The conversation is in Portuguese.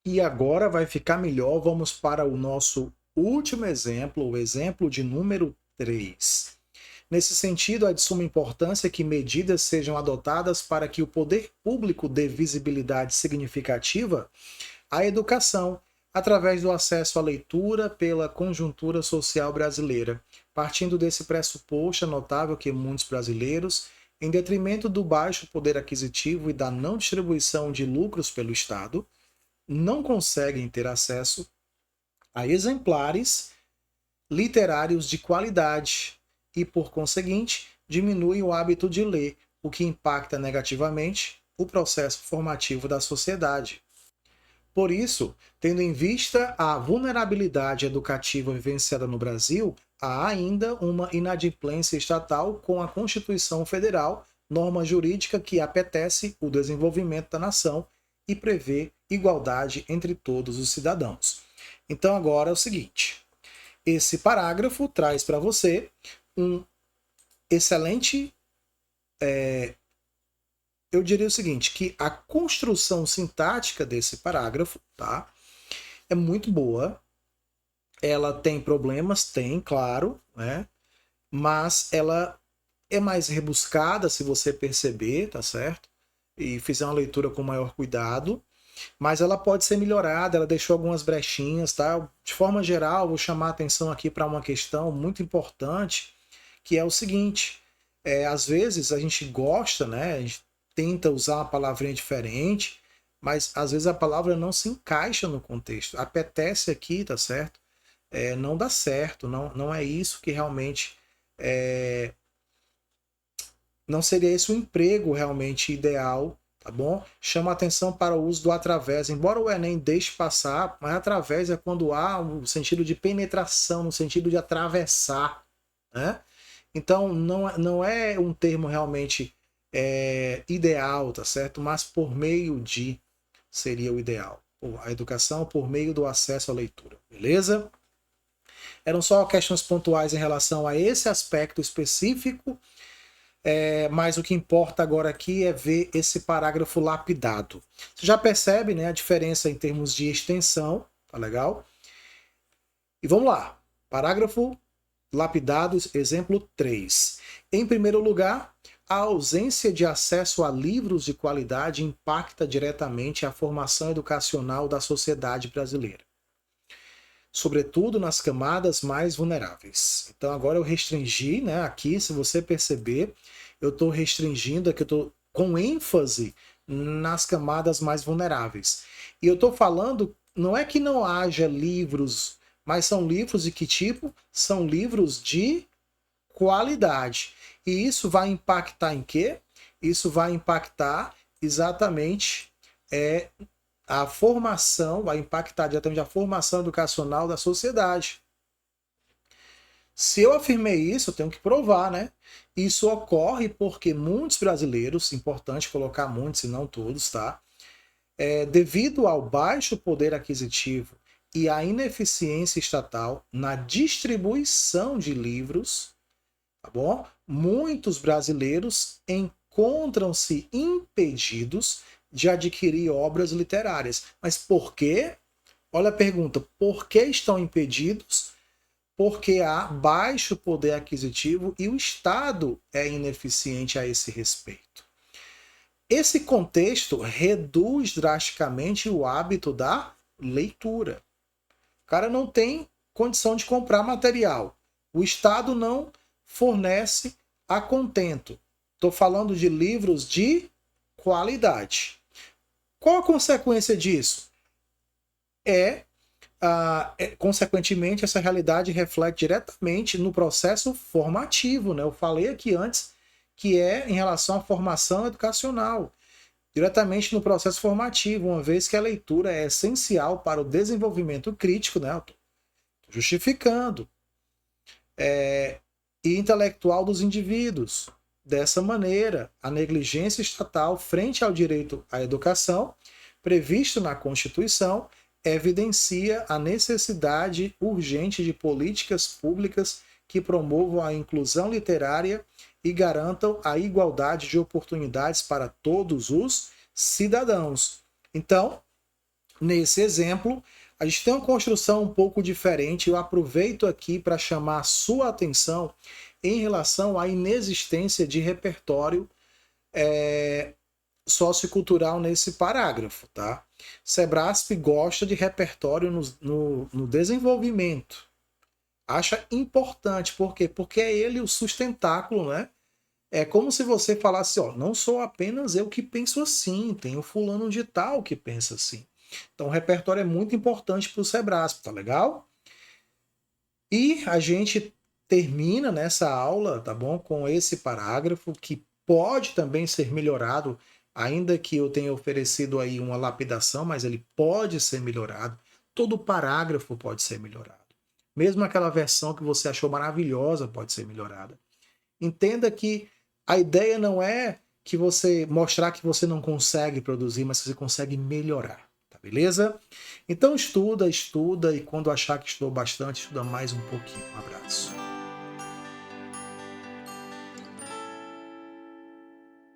E agora vai ficar melhor. Vamos para o nosso último exemplo, o exemplo de número 3. Nesse sentido, é de suma importância que medidas sejam adotadas para que o poder público dê visibilidade significativa à educação, através do acesso à leitura pela conjuntura social brasileira. Partindo desse pressuposto, é notável que muitos brasileiros, em detrimento do baixo poder aquisitivo e da não distribuição de lucros pelo Estado, não conseguem ter acesso a exemplares literários de qualidade e, por conseguinte, diminui o hábito de ler, o que impacta negativamente o processo formativo da sociedade. Por isso, tendo em vista a vulnerabilidade educativa vivenciada no Brasil, há ainda uma inadimplência estatal com a Constituição Federal, norma jurídica que apetece o desenvolvimento da nação e prevê igualdade entre todos os cidadãos. Então, agora é o seguinte: esse parágrafo traz para você um excelente. Eu diria o seguinte, que a construção sintática desse parágrafo, tá, é muito boa. Ela tem problemas, tem, claro, né? Mas ela é mais rebuscada, se você perceber, tá certo? E fizer uma leitura com maior cuidado. Mas ela pode ser melhorada, ela deixou algumas brechinhas, tá? De forma geral, vou chamar a atenção aqui para uma questão muito importante, que é o seguinte: às vezes a gente gosta, né? A gente tenta usar uma palavrinha diferente, mas às vezes a palavra não se encaixa no contexto. Apetece aqui, tá certo? Não dá certo, não é isso que realmente é, não seria esse o emprego realmente ideal, tá bom? Chama atenção para o uso do através, embora o Enem deixe passar, mas através é quando há o sentido de penetração, no sentido de atravessar, né? Então não é um termo realmente ideal, tá certo? Mas por meio de seria o ideal. A educação por meio do acesso à leitura, beleza? Eram só questões pontuais em relação a esse aspecto específico, mas o que importa agora aqui é ver esse parágrafo lapidado. Você já percebe, né, a diferença em termos de extensão, tá legal? E vamos lá. Parágrafo lapidado, exemplo 3. Em primeiro lugar, a ausência de acesso a livros de qualidade impacta diretamente a formação educacional da sociedade brasileira, sobretudo nas camadas mais vulneráveis. Então agora eu restringi, né, aqui, se você perceber, eu estou restringindo aqui, eu estou com ênfase nas camadas mais vulneráveis. E eu estou falando, não é que não haja livros, mas são livros de que tipo? São livros de qualidade. E isso vai impactar em quê? Isso vai impactar exatamente é, a formação, vai impactar diretamente a formação educacional da sociedade. Se eu afirmei isso, eu tenho que provar, né? Isso ocorre porque muitos brasileiros, importante colocar muitos e não todos, tá? Devido ao baixo poder aquisitivo e à ineficiência estatal na distribuição de livros, tá bom? Muitos brasileiros encontram-se impedidos de adquirir obras literárias. Mas por quê? Olha a pergunta: por que estão impedidos? Porque há baixo poder aquisitivo e o Estado é ineficiente a esse respeito. Esse contexto reduz drasticamente o hábito da leitura. O cara não tem condição de comprar material. O Estado não fornece a contento. Estou falando de livros de qualidade. Qual a consequência disso? Consequentemente, essa realidade reflete diretamente no processo formativo, né? Eu falei aqui antes que é em relação à formação educacional, diretamente no processo formativo, uma vez que a leitura é essencial para o desenvolvimento crítico, né? Justificando, e intelectual dos indivíduos. Dessa maneira, a negligência estatal frente ao direito à educação, previsto na Constituição, evidencia a necessidade urgente de políticas públicas que promovam a inclusão literária e garantam a igualdade de oportunidades para todos os cidadãos. Então, nesse exemplo, a gente tem uma construção um pouco diferente. Eu aproveito aqui para chamar a sua atenção em relação à inexistência de repertório sociocultural nesse parágrafo, tá? Sebrasp gosta de repertório no desenvolvimento. Acha importante, por quê? Porque é ele o sustentáculo, né? É como se você falasse, ó, não sou apenas eu que penso assim, tem o fulano de tal que pensa assim. Então o repertório é muito importante para o Sebrasp, tá legal? E a gente termina nessa aula, tá bom? Com esse parágrafo que pode também ser melhorado, ainda que eu tenha oferecido aí uma lapidação, mas ele pode ser melhorado. Todo parágrafo pode ser melhorado. Mesmo aquela versão que você achou maravilhosa pode ser melhorada. Entenda que a ideia não é que você mostrar que você não consegue produzir, mas que você consegue melhorar, tá beleza? Então estuda, estuda e quando achar que estudou bastante, estuda mais um pouquinho. Um abraço.